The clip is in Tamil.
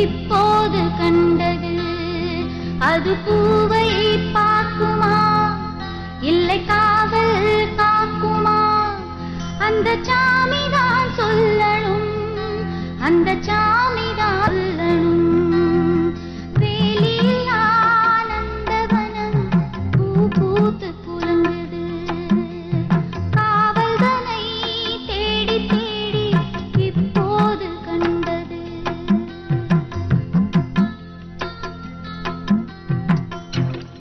இப்போது கண்டது அது பூவை பார்க்குமா இல்லை காவல் காக்குமா அந்த சாமிதான் சொல்லணும் அந்த